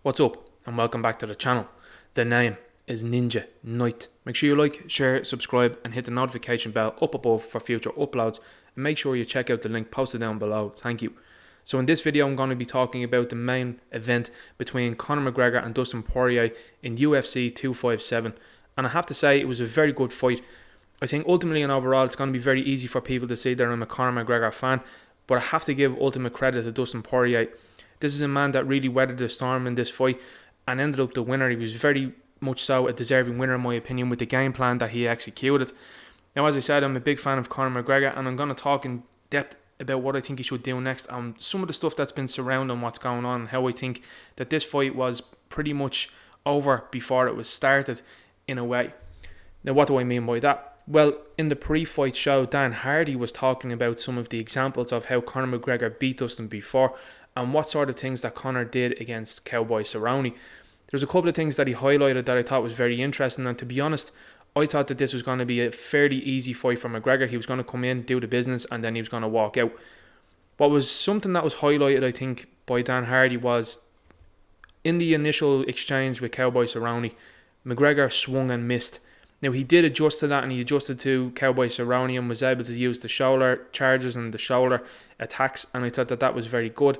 What's up and welcome back to the channel. The name is Ninja Knight. Make sure you like, share, subscribe and hit the notification bell up above for future uploads, and make sure you check out the link posted down below. Thank you. So in this video I'm going to be talking about the main event between Conor McGregor and Dustin Poirier in UFC 257, and I have to say it was a very good fight. I think ultimately and overall it's going to be very easy for people to say that I'm a Conor McGregor fan, but I have to give ultimate credit to Dustin Poirier. This is a man that really weathered the storm in this fight and ended up the winner. He was very much so a deserving winner in my opinion with the game plan that he executed. Now, as I said, I'm a big fan of Conor McGregor, and I'm going to talk in depth about what I think he should do next and some of the stuff that's been surrounding what's going on and how I think that this fight was pretty much over before it was started in a way. Now, what do I mean by that? Well, in the pre-fight show, Dan Hardy was talking about some of the examples of how Conor McGregor beat Dustin before and what sort of things that Conor did against Cowboy Cerrone. There's a couple of things that he highlighted that I thought was very interesting, and to be honest, I thought that this was going to be a fairly easy fight for McGregor. He was going to come in, do the business, and then he was going to walk out. What was something that was highlighted, I think, by Dan Hardy was in the initial exchange with Cowboy Cerrone, McGregor swung and missed. Now, he did adjust to that, and he adjusted to Cowboy Cerrone and was able to use the shoulder charges and the shoulder attacks, and I thought that that was very good.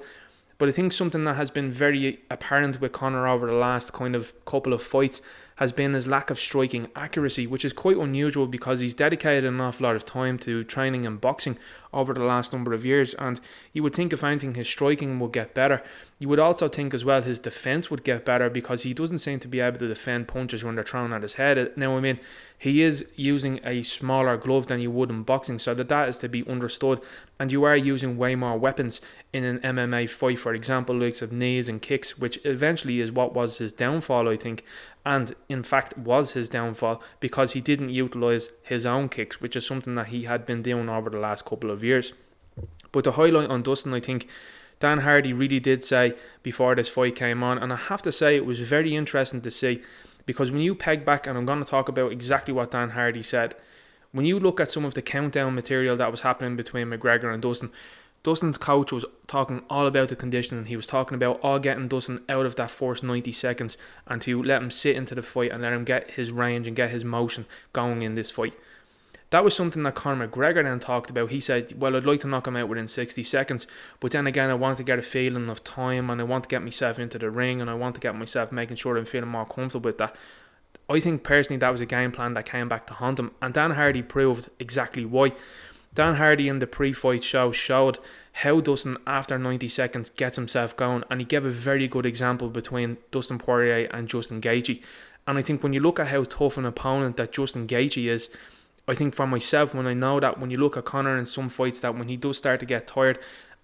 But I think something that has been very apparent with Conor over the last kind of couple of fights has been his lack of striking accuracy, which is quite unusual because he's dedicated an awful lot of time to training and boxing over the last number of years, and you would think if anything his striking would get better. You would also think as well his defence would get better because he doesn't seem to be able to defend punches when they're thrown at his head. Now, I mean, he is using a smaller glove than you would in boxing, so that is to be understood, and you are using way more weapons in an MMA fight, for example, likes of knees and kicks, which eventually is what was his downfall, I think, and in fact was his downfall because he didn't utilise his own kicks, which is something that he had been doing over the last couple of years. But to highlight on Dustin, I think Dan Hardy really did say before this fight came on, and I have to say it was very interesting to see, because when you peg back, and I'm going to talk about exactly what Dan Hardy said, when you look at some of the countdown material that was happening between McGregor and Dustin, Dustin's coach was talking all about the conditioning. He was talking about all getting Dustin out of that first 90 seconds and to let him sit into the fight and let him get his range and get his motion going in this fight. That was something that Conor McGregor then talked about. He said, well, I'd like to knock him out within 60 seconds, but then again, I want to get a feeling of time and I want to get myself into the ring and I want to get myself making sure I'm feeling more comfortable with that. I think personally that was a game plan that came back to haunt him, and Dan Hardy proved exactly why. Dan Hardy in the pre-fight show showed how Dustin after 90 seconds gets himself going, and he gave a very good example between Dustin Poirier and Justin Gaethje. And I think when you look at how tough an opponent that Justin Gaethje is, I think for myself, when I know that when you look at Conor in some fights, that when he does start to get tired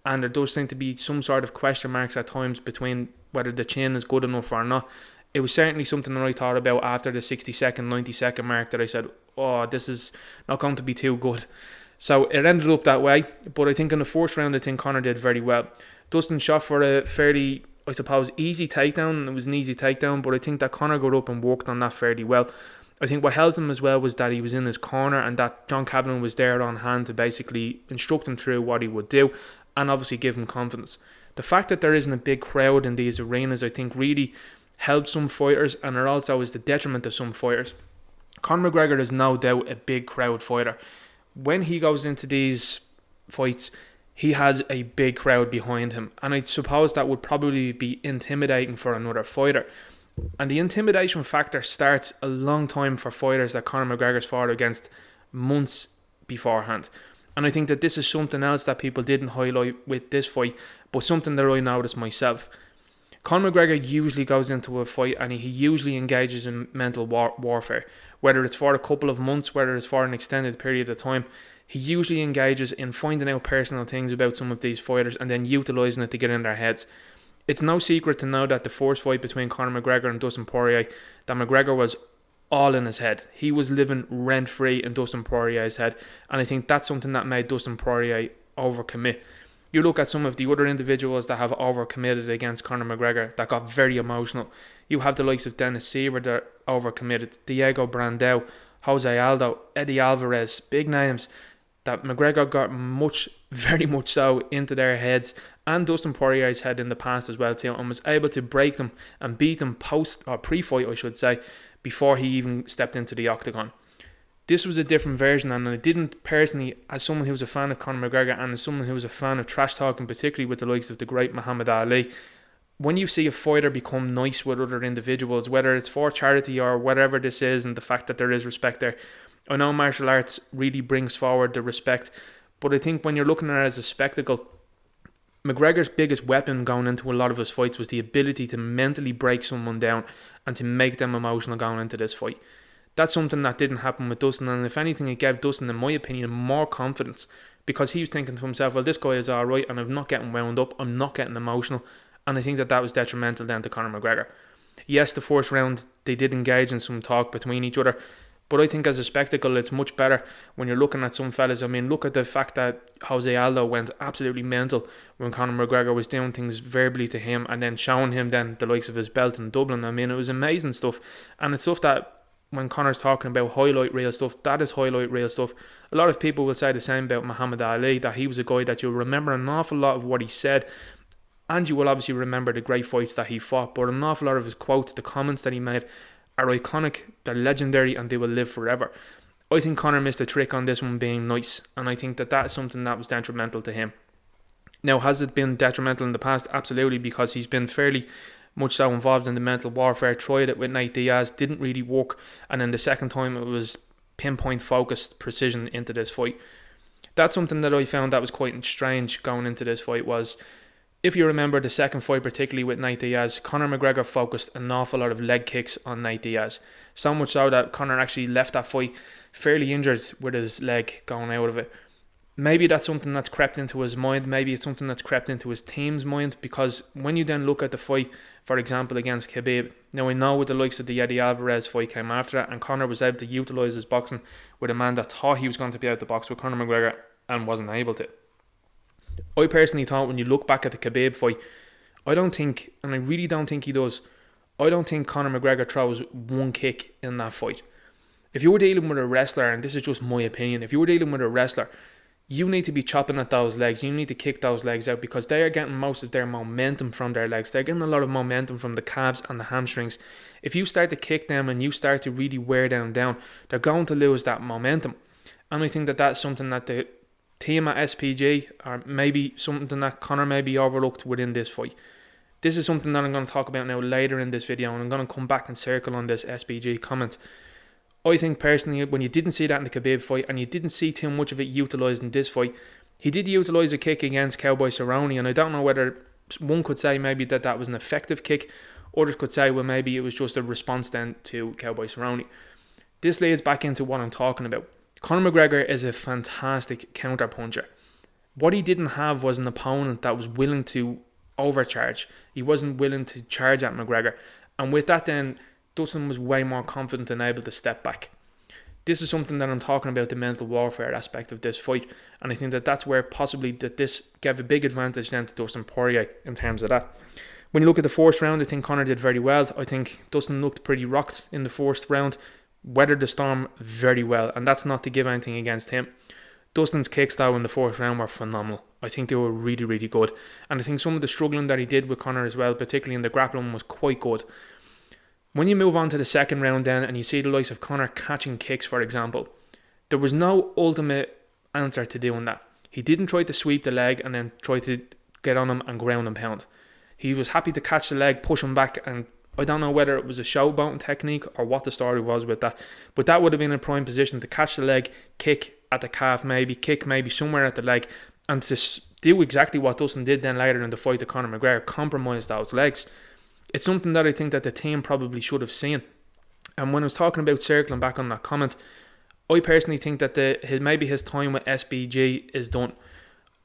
and there does seem to be some sort of question marks at times between whether the chin is good enough or not, it was certainly something that I thought about after the 60 second, 90 second mark, that I said, oh, this is not going to be too good. So it ended up that way, but I think in the first round I think Conor did very well. Dustin shot for a fairly, I suppose, easy takedown. It was an easy takedown, but I think that Conor got up and worked on that fairly well. I think what helped him as well was that he was in his corner and that John Kavanagh was there on hand to basically instruct him through what he would do and obviously give him confidence. The fact that there isn't a big crowd in these arenas, I think, really helps some fighters, and it also is the detriment of some fighters. Conor McGregor is no doubt a big crowd fighter. When he goes into these fights, he has a big crowd behind him, and I suppose that would probably be intimidating for another fighter. And the intimidation factor starts a long time for fighters that Conor McGregor's fought against months beforehand. And I think that this is something else that people didn't highlight with this fight, but something that I noticed myself. Conor McGregor usually goes into a fight and he usually engages in mental warfare. Whether it's for a couple of months, whether it's for an extended period of time, he usually engages in finding out personal things about some of these fighters and then utilising it to get in their heads. It's no secret to know that the first fight between Conor McGregor and Dustin Poirier, that McGregor was all in his head. He was living rent-free in Dustin Poirier's head, and I think that's something that made Dustin Poirier overcommit. You look at some of the other individuals that have overcommitted against Conor McGregor that got very emotional. You have the likes of Dennis Seaver that overcommitted, Diego Brandao, Jose Aldo, Eddie Alvarez, big names. that McGregor got very much so, into their heads and Dustin Poirier's head in the past as well too, and was able to break them and beat them pre-fight, I should say, before he even stepped into the octagon. This was a different version, and I didn't personally, as someone who was a fan of Conor McGregor and as someone who was a fan of trash talking, particularly with the likes of the great Muhammad Ali, when you see a fighter become nice with other individuals, whether it's for charity or whatever this is, and the fact that there is respect there, I know martial arts really brings forward the respect, but I think when you're looking at it as a spectacle, McGregor's biggest weapon going into a lot of his fights was the ability to mentally break someone down and to make them emotional going into this fight. That's something that didn't happen with Dustin, and if anything, it gave Dustin, in my opinion, more confidence, because he was thinking to himself, well, this guy is alright and I'm not getting wound up, I'm not getting emotional, and I think that was detrimental then to Conor McGregor. Yes, the first round they did engage in some talk between each other, but I think as a spectacle it's much better when you're looking at some fellas. I mean, look at the fact that Jose Aldo went absolutely mental when Conor McGregor was doing things verbally to him and then showing him then the likes of his belt in Dublin. I mean, it was amazing stuff, and it's stuff that when Conor's talking about highlight reel stuff, that is highlight reel stuff. A lot of people will say the same about Muhammad Ali, that he was a guy that you'll remember an awful lot of what he said, and you will obviously remember the great fights that he fought, but an awful lot of his quotes, the comments that he made, are iconic, they're legendary, and they will live forever. I think Conor missed a trick on this one being nice, and I think that is something that was detrimental to him. Now, has it been detrimental in the past? Absolutely, because he's been fairly much so involved in the mental warfare. Tried it with Nate Diaz, didn't really work, and then the second time it was pinpoint focused precision into this fight. That's something that I found that was quite strange going into this fight. Was, if you remember the second fight, particularly with Nate Diaz, Conor McGregor focused an awful lot of leg kicks on Nate Diaz, so much so that Conor actually left that fight fairly injured with his leg going out of it. Maybe that's something that's crept into his mind, maybe it's something that's crept into his team's mind, because when you then look at the fight, for example, against Khabib, now I know with the likes of the Eddie Alvarez fight came after that, and Conor was able to utilise his boxing with a man that thought he was going to be able to box with Conor McGregor and wasn't able to. I personally thought, when you look back at the Khabib fight, I don't think, and I really don't think he does, I don't think Conor McGregor throws one kick in that fight. If you were dealing with a wrestler, and this is just my opinion, if you were dealing with a wrestler, you need to be chopping at those legs. You need to kick those legs out, because they are getting most of their momentum from their legs. They're getting a lot of momentum from the calves and the hamstrings. If you start to kick them and you start to really wear them down, they're going to lose that momentum. And I think that that's something that the team at SPG, or maybe something that Conor maybe overlooked within this fight. This is something that I'm going to talk about now later in this video, and I'm going to come back and circle on this SPG comment. I think personally, when you didn't see that in the Khabib fight, and you didn't see too much of it utilised in this fight, he did utilise a kick against Cowboy Cerrone, and I don't know whether one could say maybe that was an effective kick, others could say, well, maybe it was just a response then to Cowboy Cerrone. This leads back into what I'm talking about. Conor McGregor is a fantastic counter puncher. What he didn't have was an opponent that was willing to overcharge. He wasn't willing to charge at McGregor, and with that then, Dustin was way more confident and able to step back. This is something that I'm talking about, the mental warfare aspect of this fight, and I think that that's where possibly that this gave a big advantage then to Dustin Poirier in terms of that. When you look at the first round, I think Conor did very well. I think Dustin looked pretty rocked in the first round, weathered the storm very well, and that's not to give anything against him. Dustin's kicks though in the first round were phenomenal. I think they were really, really good, and I think some of the struggling that he did with Conor as well, particularly in the grappling, was quite good. When you move on to the second round then, and you see the likes of Conor catching kicks, for example, there was no ultimate answer to doing that. He didn't try to sweep the leg and then try to get on him and ground and pound. He was happy to catch the leg, push him back, and I don't know whether it was a showboating technique or what the story was with that, but that would have been a prime position to catch the leg, kick at the calf maybe, kick maybe somewhere at the leg, and to do exactly what Dustin did then later in the fight to Conor McGregor, compromise those legs. It's something that I think that the team probably should have seen. And when I was talking about circling back on that comment, I personally think that maybe his time with SBG is done.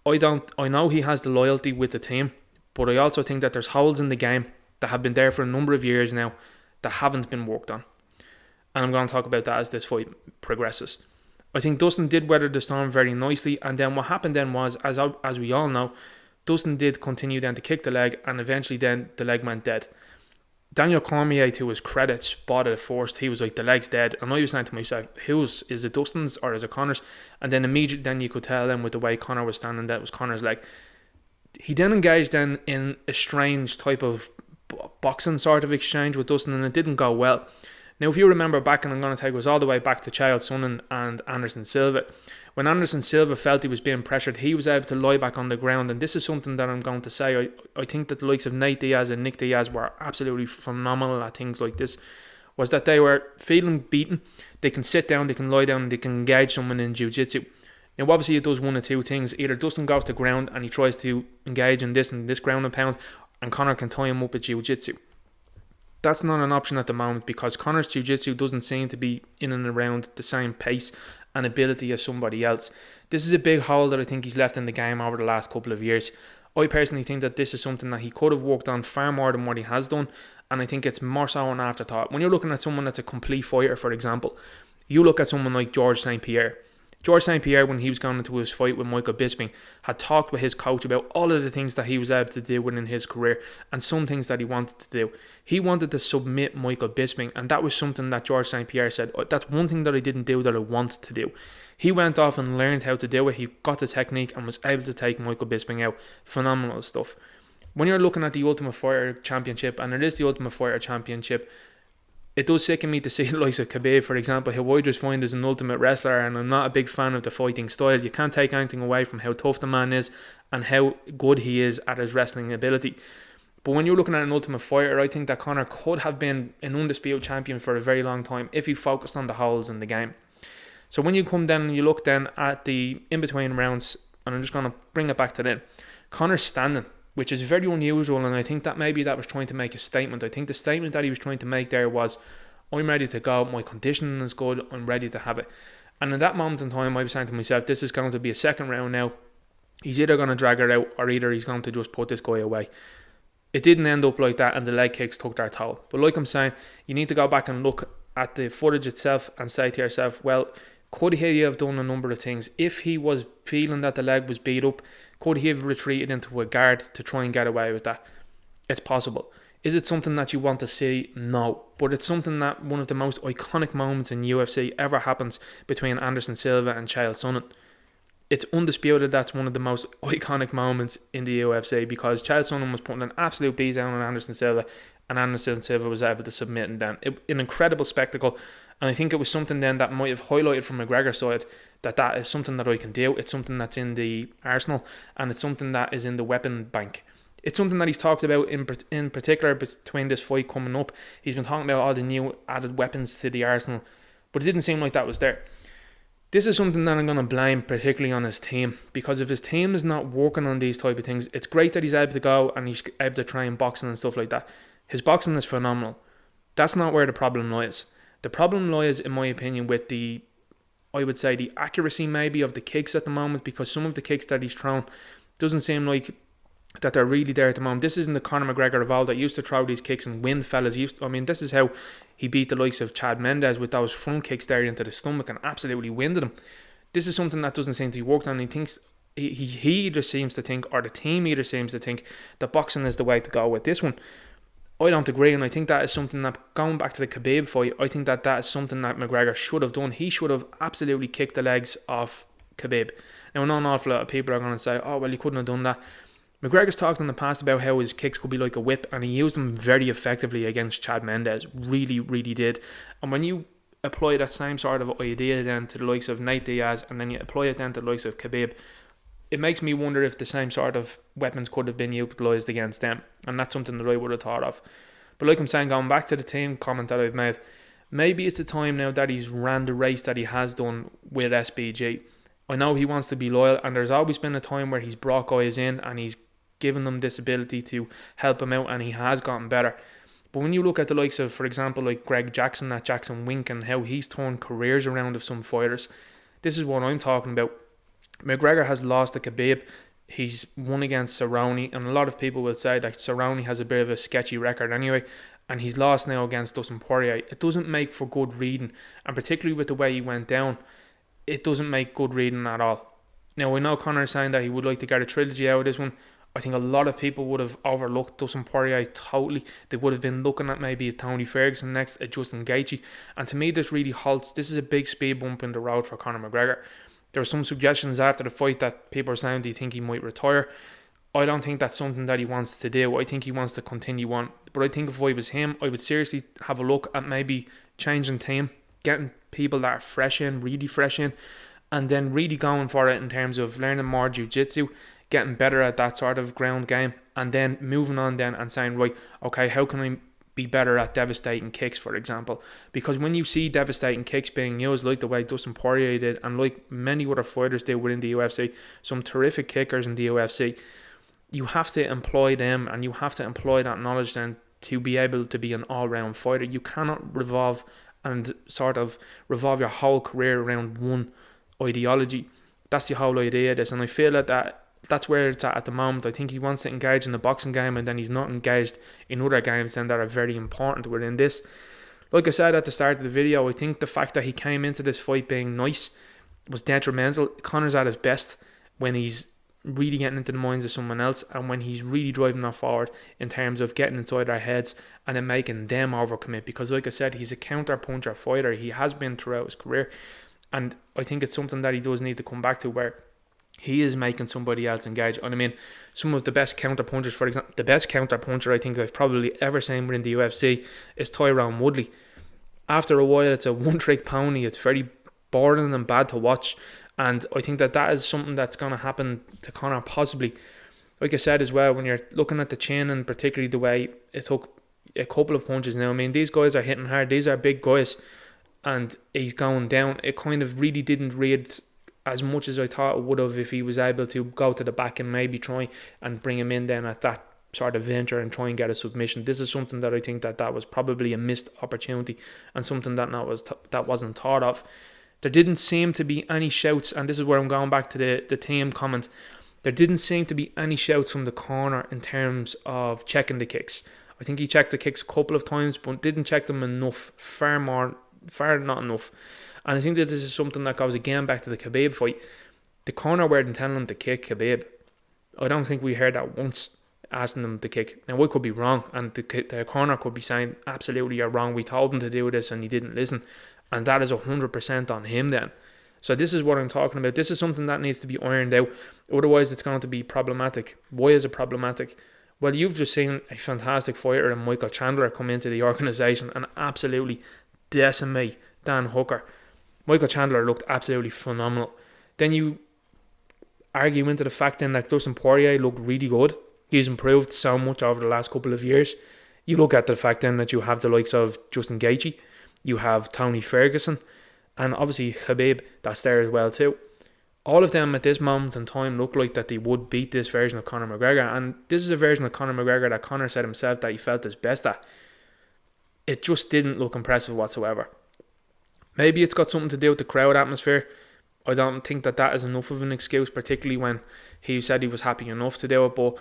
I know he has the loyalty with the team, but I also think that there's holes in the game that have been there for a number of years now that haven't been worked on. And I'm going to talk about that as this fight progresses. I think Dustin did weather the storm very nicely, and then what happened then was, as we all know, Dustin did continue then to kick the leg, and eventually then the leg went dead. Daniel Cormier, to his credit, spotted it first. He was like, the leg's dead. And I was saying to myself, is it Dustin's or is it Conor's? And then immediately then you could tell then with the way Conor was standing that it was Conor's leg. He then engaged then in a strange type of boxing sort of exchange with Dustin, and it didn't go well. Now, if you remember back, and I'm going to take us all the way back to Chael Sonnen and Anderson Silva, when Anderson Silva felt he was being pressured, he was able to lie back on the ground, and this is something that I'm going to say. I think that the likes of Nate Diaz and Nick Diaz were absolutely phenomenal at things like this, was that they were feeling beaten, they can sit down, they can lie down, they can engage someone in jiu-jitsu. Now, obviously, it does one of two things. Either Dustin goes to ground and he tries to engage in this ground and pound, and Conor can tie him up with jiu-jitsu. That's not an option at the moment because Conor's jiu-jitsu doesn't seem to be in and around the same pace and ability as somebody else. This is a big hole that I think he's left in the game over the last couple of years. I personally think that this is something that he could have worked on far more than what he has done, and I think it's more so an afterthought. When you're looking at someone that's a complete fighter, for example, you look at someone like George St. Pierre. George St. Pierre, when he was going into his fight with Michael Bisping, had talked with his coach about all of the things that he was able to do within his career and some things that he wanted to do. He wanted to submit Michael Bisping, and that was something that George St. Pierre said, that's one thing that I didn't do that I want to do. He went off and learned how to do it. He got the technique and was able to take Michael Bisping out. Phenomenal stuff. When you're looking at the Ultimate Fighter Championship, and it is the Ultimate Fighter Championship, it does sicken me to see the likes of Khabib, for example, who I just find is an ultimate wrestler, and I'm not a big fan of the fighting style. You can't take anything away from how tough the man is and how good he is at his wrestling ability. But when you're looking at an Ultimate Fighter, I think that Conor could have been an undisputed champion for a very long time if he focused on the holes in the game. So when you come down and you look then at the in-between rounds, and I'm just going to bring it back to then, Conor's standing, which is very unusual, and I think that maybe that was trying to make a statement. I think the statement that he was trying to make there was, I'm ready to go, my conditioning is good, I'm ready to have it. And in that moment in time, I was saying to myself, this is going to be a second round now. He's either going to drag it out, or either he's going to just put this guy away. It didn't end up like that, and the leg kicks took their toll. But like I'm saying, you need to go back and look at the footage itself and say to yourself, well, could he have done a number of things? If he was feeling that the leg was beat up, could he have retreated into a guard to try and get away with that? It's possible. Is it something that you want to see? No. But it's something that one of the most iconic moments in UFC ever happens between Anderson Silva and Chael Sonnen. It's undisputed that's one of the most iconic moments in the UFC because Chael Sonnen was putting an absolute beat down on Anderson Silva, and Anderson Silva was able to submit him down. An incredible spectacle. And I think it was something then that might have highlighted from McGregor's side that is something that I can do. It's something that's in the arsenal, and it's something that is in the weapon bank. It's something that he's talked about in particular between this fight coming up. He's been talking about all the new added weapons to the arsenal, but it didn't seem like that was there. This is something that I'm going to blame particularly on his team, because if his team is not working on these type of things, it's great that he's able to go and he's able to train boxing and stuff like that. His boxing is phenomenal. That's not where the problem lies. The problem lies, in my opinion, with the accuracy maybe of the kicks at the moment, because some of the kicks that he's thrown doesn't seem like that they're really there at the moment. This isn't the Conor McGregor of old that used to throw these kicks and win fellas. This is how he beat the likes of Chad Mendes with those front kicks there into the stomach and absolutely winded him. This is something that doesn't seem to be worked on. He thinks he either seems to think, or the team either seems to think, that boxing is the way to go with this one. I don't agree, and I think that is something that, going back to the Khabib fight, I think that is something that McGregor should have done. He should have absolutely kicked the legs off Khabib. Now, I know an awful lot of people are going to say, oh, well, he couldn't have done that. McGregor's talked in the past about how his kicks could be like a whip, and he used them very effectively against Chad Mendes. Really, really did. And when you apply that same sort of idea then to the likes of Nate Diaz, and then you apply it then to the likes of Khabib, it makes me wonder if the same sort of weapons could have been utilised against them, and that's something that I would have thought of. But like I'm saying, going back to the team comment that I've made, maybe it's the time now that he's ran the race that he has done with SBG. I know he wants to be loyal, and there's always been a time where he's brought guys in and he's given them this ability to help him out, and he has gotten better. But when you look at the likes of, for example, like Greg Jackson at Jackson Wink, and how he's turned careers around of some fighters, this is what I'm talking about. McGregor has lost to Khabib. He's won against Cerrone, and a lot of people will say that Cerrone has a bit of a sketchy record anyway, and he's lost now against Dustin Poirier. It doesn't make for good reading, and particularly with the way he went down, it doesn't make good reading at all. Now, I know Conor is saying that he would like to get a trilogy out of this one. I think a lot of people would have overlooked Dustin Poirier totally. They would have been looking at maybe a Tony Ferguson next, a Justin Gaethje. And to me, this really halts. This is a big speed bump in the road for Conor McGregor. There were some suggestions after the fight that people are saying, do you think he might retire? I don't think that's something that he wants to do. I think he wants to continue on. But I think if I was him, I would seriously have a look at maybe changing team, getting people that are fresh in, really fresh in, and then really going for it in terms of learning more jiu-jitsu, getting better at that sort of ground game, and then moving on then and saying, right, okay, how can I be better at devastating kicks, for example? Because when you see devastating kicks being used like the way Dustin Poirier did, and like many other fighters did within the UFC, some terrific kickers in the UFC, you have to employ them, and you have to employ that knowledge then to be able to be an all-round fighter. You cannot revolve your whole career around one ideology. That's the whole idea of this, and I feel that's where it's at the moment. I think he wants to engage in the boxing game, and then he's not engaged in other games then that are very important within this. Like I said at the start of the video, I think the fact that he came into this fight being nice was detrimental. Conor's at his best when he's really getting into the minds of someone else, and when he's really driving that forward in terms of getting inside their heads and then making them overcommit. Because like I said, he's a counter-puncher fighter. He has been throughout his career, and I think it's something that he does need to come back to, where he is making somebody else engage. And I mean, some of the best counter-punchers, for example, the best counter-puncher I think I've probably ever seen within the UFC is Tyron Woodley. After a while, it's a one-trick pony. It's very boring and bad to watch. And I think that is something that's going to happen to Conor possibly. Like I said as well, when you're looking at the chin, and particularly the way it took a couple of punches now. I mean, these guys are hitting hard. These are big guys. And he's going down. It kind of really didn't read as much as I thought it would have if he was able to go to the back and maybe try and bring him in then at that sort of venture and try and get a submission. This is something that I think that was probably a missed opportunity, and something that wasn't thought of. There didn't seem to be any shouts, and this is where I'm going back to the team comment. There didn't seem to be any shouts from the corner in terms of checking the kicks. I think he checked the kicks a couple of times, but didn't check them enough. Far not enough. And I think that this is something that goes again back to the Khabib fight. The corner weren't telling him to kick Khabib. I don't think we heard that once, asking them to kick. Now, I could be wrong, and the corner could be saying, absolutely, you're wrong. We told him to do this, and he didn't listen. And that is 100% on him then. So this is what I'm talking about. This is something that needs to be ironed out. Otherwise, it's going to be problematic. Why is it problematic? Well, you've just seen a fantastic fighter in Michael Chandler come into the organisation and absolutely decimate Dan Hooker. Michael Chandler looked absolutely phenomenal. Then you argue into the fact then that Dustin Poirier looked really good. He's improved so much over the last couple of years. You look at the fact then that you have the likes of Justin Gaethje, you have Tony Ferguson, and obviously Khabib, that's there as well too. All of them at this moment in time look like that they would beat this version of Conor McGregor, and this is a version of Conor McGregor that Conor said himself that he felt his best at. It just didn't look impressive whatsoever. Maybe it's got something to do with the crowd atmosphere. I don't think that is enough of an excuse, particularly when he said he was happy enough to do it. But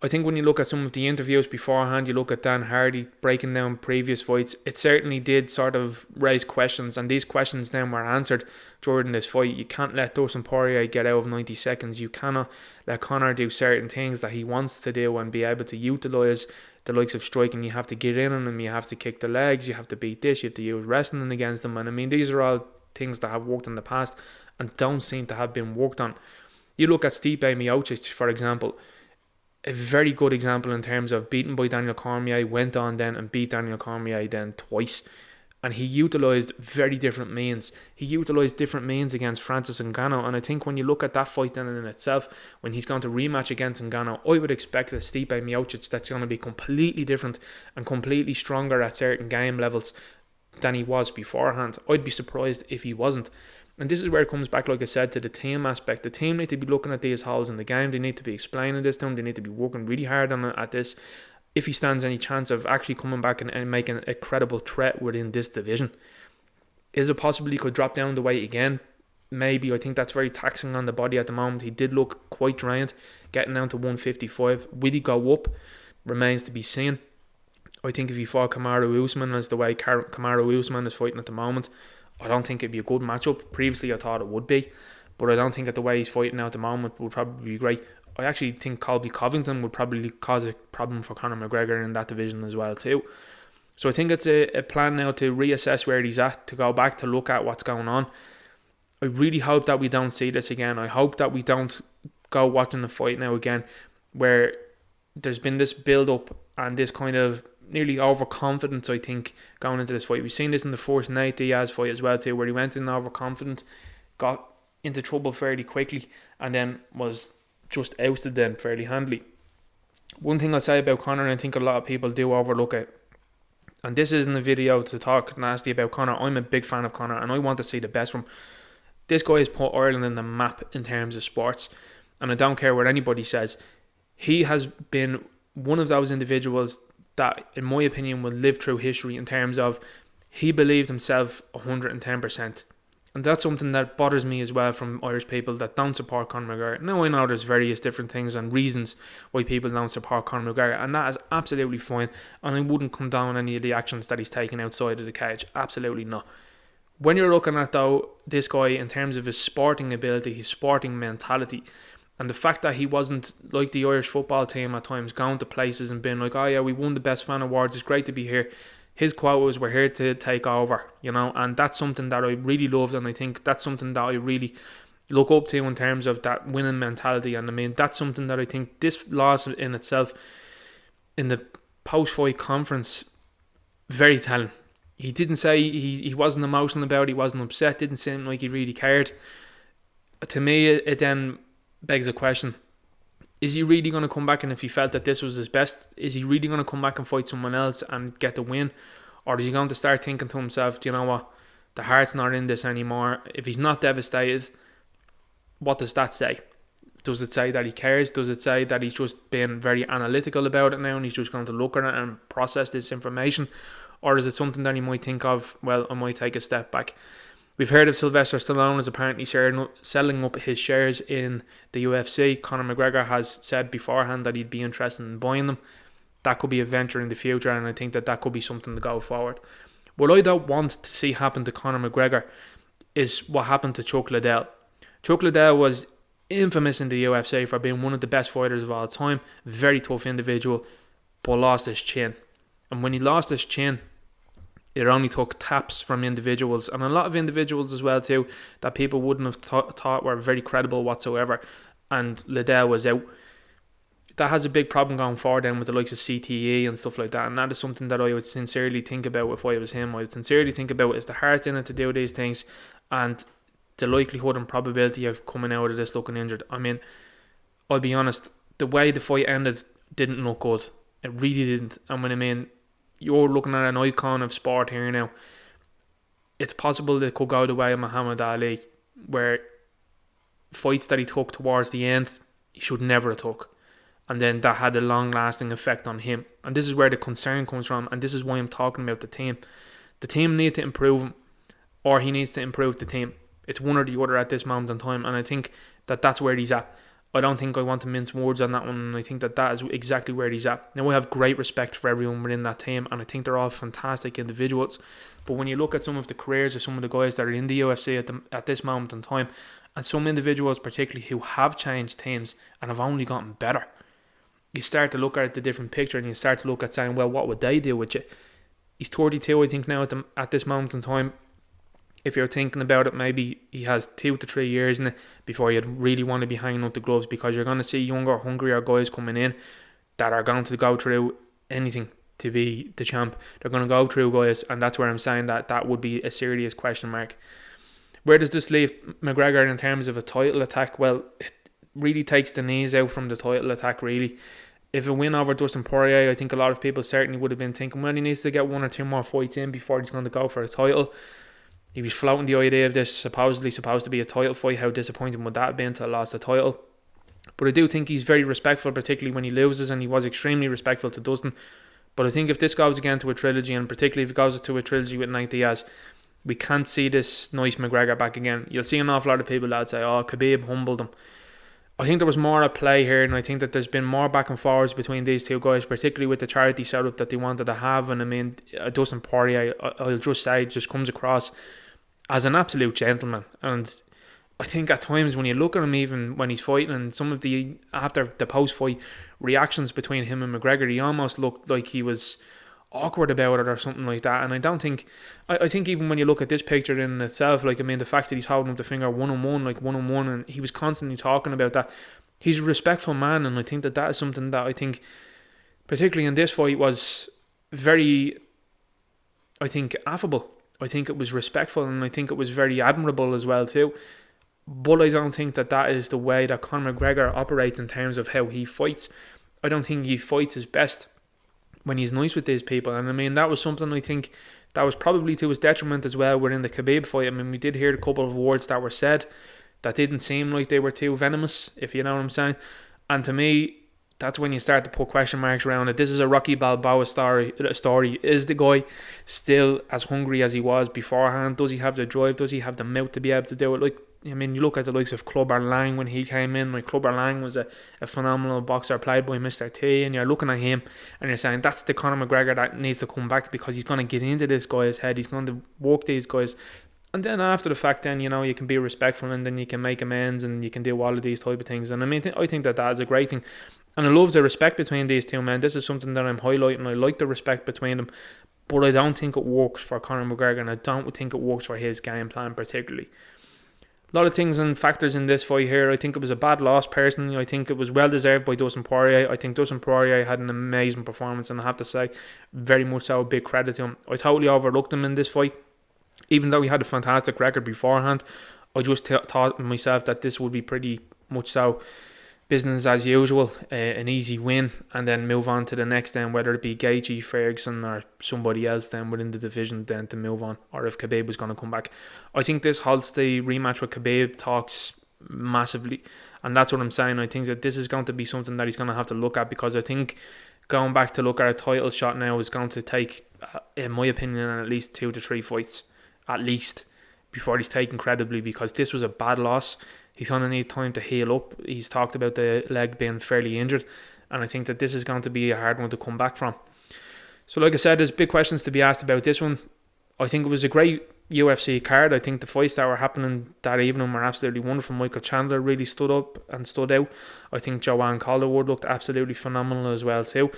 I think when you look at some of the interviews beforehand, you look at Dan Hardy breaking down previous fights, it certainly did sort of raise questions, and these questions then were answered during this fight. You can't let Dustin Poirier get out of 90 seconds. You cannot let Conor do certain things that he wants to do and be able to utilise the likes of striking. You have to get in on him, you have to kick the legs, you have to beat this, you have to use wrestling against them. And I mean, these are all things that have worked in the past and don't seem to have been worked on. You look at Stipe Miocic, for example, a very good example in terms of beaten by Daniel Cormier, went on then and beat Daniel Cormier then twice. And he utilised very different means. He utilised different means against Francis Ngannou. And I think when you look at that fight then in itself, when he's going to rematch against Ngannou, I would expect a Stipe Miocic that's going to be completely different and completely stronger at certain game levels than he was beforehand. I'd be surprised if he wasn't. And this is where it comes back, like I said, to the team aspect. The team need to be looking at these holes in the game. They need to be explaining this to him. They need to be working really hard on it at this, if he stands any chance of actually coming back and making a credible threat within this division. Is it possible he could drop down the weight again? Maybe. I think that's very taxing on the body at the moment. He did look quite drained, getting down to 155. Will he go up? Remains to be seen. I think if he fought Kamaru Usman as the way Kamaru Usman is fighting at the moment, I don't think it'd be a good matchup. Previously I thought it would be, but I don't think that the way he's fighting now at the moment would probably be great. I actually think Colby Covington would probably cause a problem for Conor McGregor in that division as well too. So I think it's a plan now to reassess where he's at, to go back to look at what's going on. I really hope that we don't see this again. I hope that we don't go watching the fight now again where there's been this build up and this kind of nearly overconfidence, I think, going into this fight. We've seen this in the first Nate Diaz fight as well too, where he went in overconfident, got into trouble fairly quickly, and then was just ousted then fairly handily. One thing I'll say about Conor, and I think a lot of people do overlook it, and this isn't a video to talk nasty about Conor. I'm a big fan of Conor and I want to see the best from him. This guy has put Ireland in the map in terms of sports, and I don't care what anybody says. He has been one of those individuals that, in my opinion, will live through history in terms of he believed himself 110%. And that's something that bothers me as well from Irish people that don't support Conor McGregor. Now I know there's various different things and reasons why people don't support Conor McGregor, and that is absolutely fine, and I wouldn't condone any of the actions that he's taken outside of the cage. Absolutely not. When you're looking at, though, this guy in terms of his sporting ability, his sporting mentality, and the fact that he wasn't like the Irish football team at times, going to places and being like, oh yeah, we won the best fan awards, it's great to be here. His quote was, we're here to take over, and that's something that I really loved, and I think that's something that I really look up to in terms of that winning mentality. And I mean, that's something that I think this loss in itself, in the post-fight conference, very telling. He didn't say, he wasn't emotional about it, he wasn't upset, didn't seem like he really cared. To me, it then begs a question. Is he really going to come back, and if he felt that this was his best, is he really going to come back and fight someone else and get the win? Or is he going to start thinking to himself, do you know what, the heart's not in this anymore? If he's not devastated, what does that say? Does it say that he cares? Does it say that he's just being very analytical about it now and he's just going to look at it and process this information? Or is it something that he might think of, well, I might take a step back? We've heard of Sylvester Stallone is apparently selling up his shares in the UFC. Conor McGregor has said beforehand that he'd be interested in buying them. That could be a venture in the future, and I think that could be something to go forward. What I don't want to see happen to Conor McGregor is what happened to Chuck Liddell. Chuck Liddell was infamous in the UFC for being one of the best fighters of all time. Very tough individual, but lost his chin. And when he lost his chin, it only took taps from individuals, and a lot of individuals as well too, that people wouldn't have thought were very credible whatsoever, and Liddell was out. That has a big problem going forward then with the likes of CTE and stuff like that, and that is something that I would sincerely think about if I was him. I would sincerely think about, is the heart in it to do these things, and the likelihood and probability of coming out of this looking injured. I mean, I'll be honest, the way the fight ended didn't look good. It really didn't. And when I mean, you're looking at an icon of sport here now, it's possible that it could go the way of Muhammad Ali, where fights that he took towards the end, he should never have took. And then that had a long-lasting effect on him. And this is where the concern comes from, and this is why I'm talking about the team. The team need to improve him, or he needs to improve the team. It's one or the other at this moment in time, and I think that that's where he's at. I don't think I want to mince words on that one, and I think that is exactly where he's at. Now, I have great respect for everyone within that team, and I think they're all fantastic individuals. But when you look at some of the careers of some of the guys that are in the UFC at this moment in time, and some individuals particularly who have changed teams and have only gotten better, you start to look at the different picture, and you start to look at saying, well, what would they do with you? He's 32, I think, now at this moment in time. If you're thinking about it, maybe he has 2 to 3 years in it before you'd really want to be hanging up the gloves, because you're going to see younger, hungrier guys coming in that are going to go through anything to be the champ. They're going to go through guys, and that's where I'm saying that would be a serious question mark. Where does this leave McGregor in terms of a title attack? Well, it really takes the knees out from the title attack, really. If a win over Dustin Poirier, I think a lot of people certainly would have been thinking, well, he needs to get 1 or 2 more fights in before he's going to go for a title. He was floating the idea of this supposed to be a title fight. How disappointing would that have been to have lost the title? But I do think he's very respectful, particularly when he loses, and he was extremely respectful to Dustin. But I think if this goes again to a trilogy, and particularly if it goes to a trilogy with Nate Diaz, we can't see this nice McGregor back again. You'll see an awful lot of people that say, oh, Khabib humbled him. I think there was more at play here, and I think that there's been more back and forwards between these two guys, particularly with the charity setup that they wanted to have. And I mean, Dustin Poirier, I'll just say, just comes across as an absolute gentleman, and I think at times when you look at him, even when he's fighting, and some of the after the post-fight reactions between him and McGregor, he almost looked like he was awkward about it or something like that. And I don't think, I think even when you look at this picture in itself, like, I mean, the fact that he's holding up the finger one-on-one, and he was constantly talking about that. He's a respectful man, and I think that is something that I think, particularly in this fight, was very, I think, affable. I think it was respectful, and I think it was very admirable as well too. But I don't think that is the way that Conor McGregor operates in terms of how he fights. I don't think he fights his best when he's nice with these people. And I mean, that was something I think that was probably to his detriment as well within the Khabib fight. I mean, we did hear a couple of words that were said that didn't seem like they were too venomous, if you know what I'm saying. And to me, that's when you start to put question marks around it. This is a Rocky Balboa story. Is the guy still as hungry as he was beforehand? Does he have the drive? Does he have the mouth to be able to do it? Like, I mean, you look at the likes of Clubber Lang when he came in. Like, Clubber Lang was a phenomenal boxer played by Mr. T, and you're looking at him and you're saying that's the Conor McGregor that needs to come back, because he's going to get into this guy's head. He's going to work these guys. And then after the fact, then, you know, you can be respectful, and then you can make amends, and you can do all of these type of things. And I mean, I think that is a great thing. And I love the respect between these two men. This is something that I'm highlighting. I like the respect between them. But I don't think it works for Conor McGregor, and I don't think it works for his game plan particularly. A lot of things and factors in this fight here. I think it was a bad loss personally. I think it was well deserved by Dustin Poirier. I think Dustin Poirier had an amazing performance, and I have to say, very much so, a big credit to him. I totally overlooked him in this fight. Even though he had a fantastic record beforehand, I just thought myself that this would be pretty much so business as usual, an easy win, and then move on to the next then, whether it be Gaethje, Ferguson, or somebody else then within the division then to move on, or if Khabib was going to come back. I think this halts the rematch with Khabib talks massively, and that's what I'm saying. I think that this is going to be something that he's going to have to look at, because I think going back to look at a title shot now is going to take, in my opinion, at least 2 to 3 fights, at least, before he's taken credibly, because this was a bad loss. He's going to need time to heal up. He's talked about the leg being fairly injured, and I think that this is going to be a hard one to come back from. So like I said, there's big questions to be asked about this one. I think it was a great UFC card. I think the fights that were happening that evening were absolutely wonderful. Michael Chandler really stood up and stood out. I think Joanne Calderwood looked absolutely phenomenal as well too.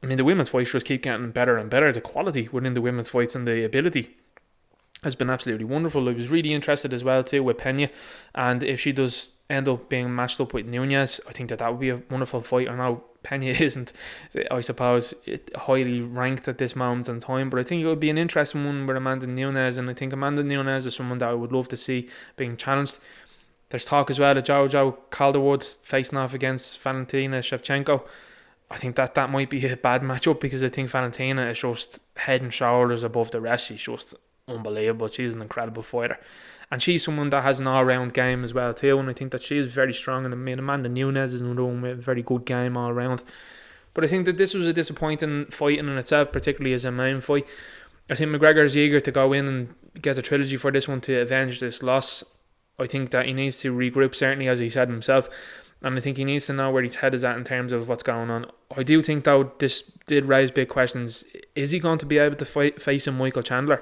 I mean, the women's fights just keep getting better and better. The quality within the women's fights and the ability has been absolutely wonderful. I was really interested as well too with Pena, and if she does end up being matched up with Nunes, I think that would be a wonderful fight. I know Pena isn't, I suppose, highly ranked at this moment in time, but I think it would be an interesting one with Amanda Nunes, and I think Amanda Nunes is someone that I would love to see being challenged. There's talk as well of Jojo Calderwood facing off against Valentina Shevchenko. I think that might be a bad matchup, because I think Valentina is just head and shoulders above the rest. She's just unbelievable. She's an incredible fighter, and she's someone that has an all-round game as well too, and I think that she is very strong. And I mean, Amanda Nunes is another one with a very good game all around. But I think that this was a disappointing fight in itself, particularly as a main fight. I think McGregor is eager to go in and get a trilogy for this one to avenge this loss. I think that he needs to regroup, certainly, as he said himself, and I think he needs to know where his head is at in terms of what's going on. I do think, though, this did raise big questions. Is he going to be able to face a Michael Chandler?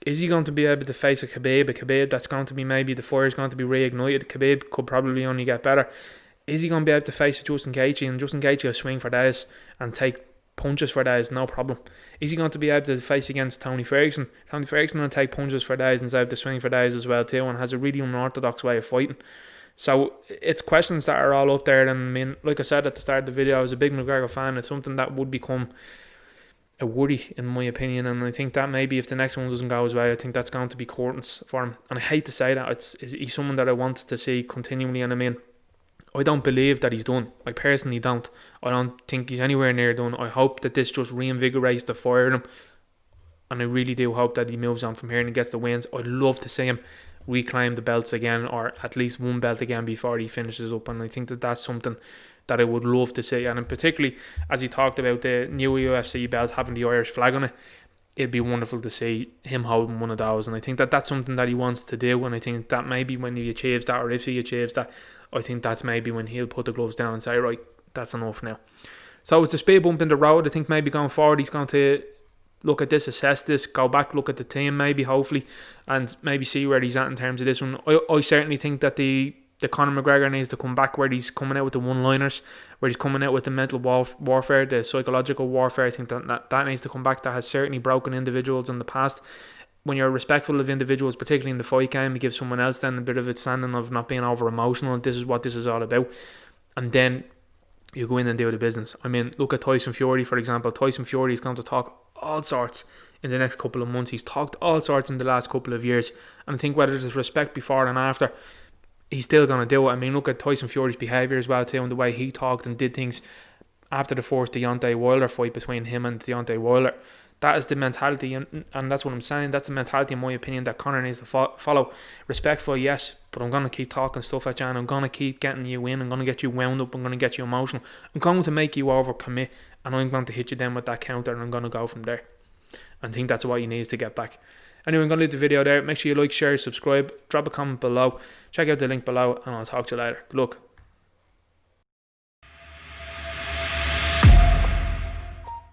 Is he going to be able to face a Khabib that's going to be, maybe the fire is going to be reignited? Khabib could probably only get better. Is he going to be able to face Justin Gaethje, and Justin Gaethje will swing for days and take punches for days, no problem? Is he going to be able to face against Tony Ferguson? Tony Ferguson will take punches for days and is able to swing for days as well too, and has a really unorthodox way of fighting. So it's questions that are all up there, and I mean, like I said at the start of the video, I was a big McGregor fan. It's something that would become a worry, in my opinion, and I think that maybe if the next one doesn't go his way, I think that's going to be curtains for him. And I hate to say that, he's someone that I want to see continually, and I mean, I don't believe that he's done. I personally don't. I don't think he's anywhere near done. I hope that this just reinvigorates the fire in him, and I really do hope that he moves on from here and gets the wins. I'd love to see him reclaim the belts again, or at least one belt again before he finishes up, and I think that that's something that I would love to see. And particularly as he talked about the new UFC belt having the Irish flag on it, it'd be wonderful to see him holding one of those, and I think that that's something that he wants to do, and I think that maybe when he achieves that, or if he achieves that, I think that's maybe when he'll put the gloves down and say, right, that's enough now. So it's a speed bump in the road. I think maybe going forward he's going to look at this, assess this, go back, look at the team maybe, hopefully, and maybe see where he's at in terms of this one. I certainly think that the Conor McGregor needs to come back where he's coming out with the one-liners, where he's coming out with the mental warfare, the psychological warfare. I think that needs to come back. That has certainly broken individuals in the past. When you're respectful of individuals, particularly in the fight game, you give someone else then a bit of a standing of not being over emotional, and this is what this is all about. And then you go in and do the business. I mean, look at Tyson Fury, for example. Tyson Fury is going to talk all sorts in the next couple of months. He's talked all sorts in the last couple of years. And I think whether there's respect before and after, he's still going to do it. I mean, look at Tyson Fury's behaviour as well too, and the way he talked and did things after the first Deontay Wilder fight between him and Deontay Wilder. That is the mentality, and that's what I'm saying. That's the mentality, in my opinion, that Conor needs to follow. Respectful, yes, but I'm going to keep talking stuff at you, and I'm going to keep getting you in. I'm going to get you wound up. I'm going to get you emotional. I'm going to make you overcommit, and I'm going to hit you down with that counter, and I'm going to go from there. I think that's what he needs to get back. Anyway, I'm going to leave the video there. Make sure you like, share, subscribe, drop a comment below. Check out the link below, and I'll talk to you later. Good luck.